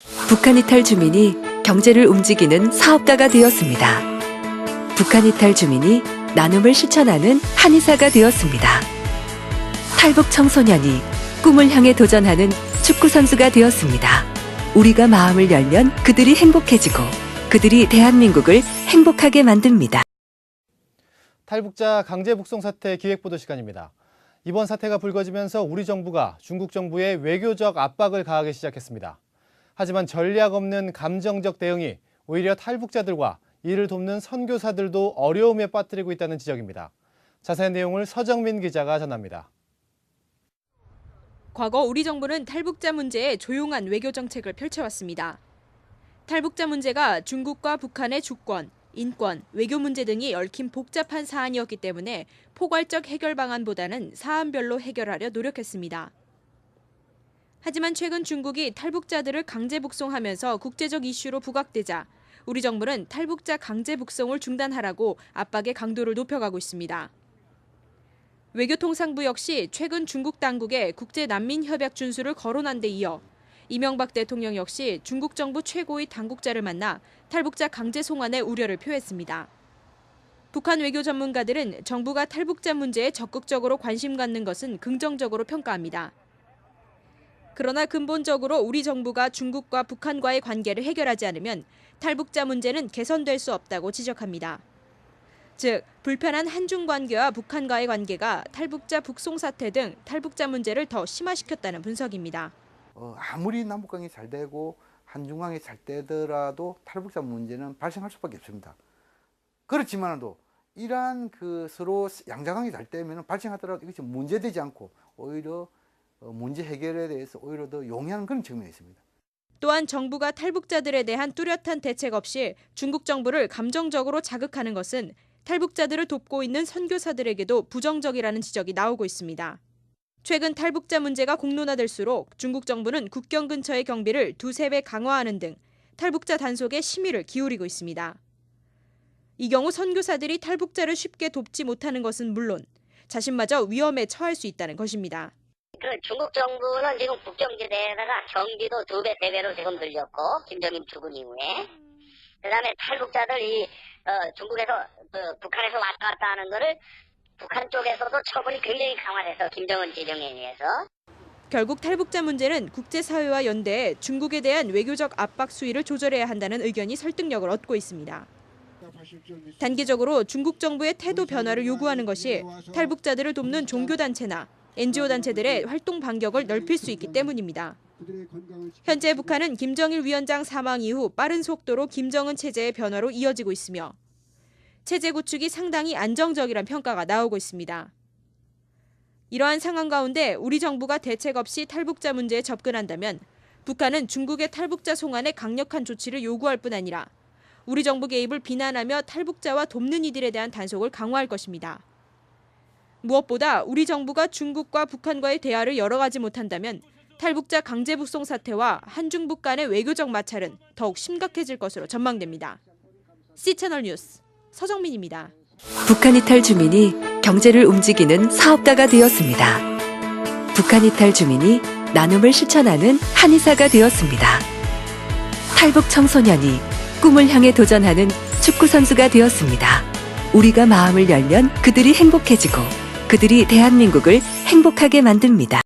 북한 이탈 주민이 경제를 움직이는 사업가가 되었습니다. 북한 이탈 주민이 나눔을 실천하는 한의사가 되었습니다. 탈북 청소년이 꿈을 향해 도전하는 축구 선수가 되었습니다. 우리가 마음을 열면 그들이 행복해지고 그들이 대한민국을 행복하게 만듭니다. 탈북자 강제 북송 사태 기획보도 시간입니다. 이번 사태가 불거지면서 우리 정부가 중국 정부에 외교적 압박을 가하기 시작했습니다. 하지만 전략 없는 감정적 대응이 오히려 탈북자들과 이를 돕는 선교사들도 어려움에 빠뜨리고 있다는 지적입니다. 자세한 내용을 서정민 기자가 전합니다. 과거 우리 정부는 탈북자 문제에 조용한 외교 정책을 펼쳐왔습니다. 탈북자 문제가 중국과 북한의 주권, 인권, 외교 문제 등이 얽힌 복잡한 사안이었기 때문에 포괄적 해결 방안보다는 사안별로 해결하려 노력했습니다. 하지만 최근 중국이 탈북자들을 강제 북송하면서 국제적 이슈로 부각되자 우리 정부는 탈북자 강제 북송을 중단하라고 압박의 강도를 높여가고 있습니다. 외교통상부 역시 최근 중국 당국에 국제난민협약 준수를 거론한 데 이어 이명박 대통령 역시 중국 정부 최고의 당국자를 만나 탈북자 강제 송환의 우려를 표했습니다. 북한 외교 전문가들은 정부가 탈북자 문제에 적극적으로 관심 갖는 것은 긍정적으로 평가합니다. 그러나 근본적으로 우리 정부가 중국과 북한과의 관계를 해결하지 않으면 탈북자 문제는 개선될 수 없다고 지적합니다. 즉, 불편한 한중 관계와 북한과의 관계가 탈북자 북송 사태 등 탈북자 문제를 더 심화시켰다는 분석입니다. 아무리 남북관계 잘 되고 한중관계 잘 되더라도 탈북자 문제는 발생할 수밖에 없습니다. 그렇지만도 이러한 서로 양자관계 잘 되면 발생하더라도 이것이 문제되지 않고 오히려 문제 해결에 대해서 오히려 더 용이한 그런 측면이 있습니다. 또한 정부가 탈북자들에 대한 뚜렷한 대책 없이 중국 정부를 감정적으로 자극하는 것은 탈북자들을 돕고 있는 선교사들에게도 부정적이라는 지적이 나오고 있습니다. 최근 탈북자 문제가 공론화될수록 중국 정부는 국경 근처의 경비를 2~3배 강화하는 등 탈북자 단속에 심의를 기울이고 있습니다. 이 경우 선교사들이 탈북자를 쉽게 돕지 못하는 것은 물론 자신마저 위험에 처할 수 있다는 것입니다. 중국 정부는 지금 국경지대에다가 경비도 2배, 3배로 지금 늘렸고, 김정일 죽은 이후에. 그 다음에 탈북자들 중국에서, 북한에서 왔다 갔다 하는 거를 북한 쪽에서도 처분이 굉장히 강화돼서 김정은 지령에 의해서. 결국 탈북자 문제는 국제사회와 연대해 중국에 대한 외교적 압박 수위를 조절해야 한다는 의견이 설득력을 얻고 있습니다. 단기적으로 중국 정부의 태도 변화를 요구하는 것이 탈북자들을 돕는 종교단체나 NGO 단체들의 활동 반격을 넓힐 수 있기 때문입니다. 현재 북한은 김정일 위원장 사망 이후 빠른 속도로 김정은 체제의 변화로 이어지고 있으며 체제 구축이 상당히 안정적이란 평가가 나오고 있습니다. 이러한 상황 가운데 우리 정부가 대책 없이 탈북자 문제에 접근한다면 북한은 중국의 탈북자 송환에 강력한 조치를 요구할 뿐 아니라 우리 정부 개입을 비난하며 탈북자와 돕는 이들에 대한 단속을 강화할 것입니다. 무엇보다 우리 정부가 중국과 북한과의 대화를 열어가지 못한다면 탈북자 강제 북송 사태와 한중북 간의 외교적 마찰은 더욱 심각해질 것으로 전망됩니다. C채널 뉴스 서정민입니다. 북한 이탈 주민이 경제를 움직이는 사업가가 되었습니다. 북한 이탈 주민이 나눔을 실천하는 한의사가 되었습니다. 탈북 청소년이 꿈을 향해 도전하는 축구 선수가 되었습니다. 우리가 마음을 열면 그들이 행복해지고 그들이 대한민국을 행복하게 만듭니다.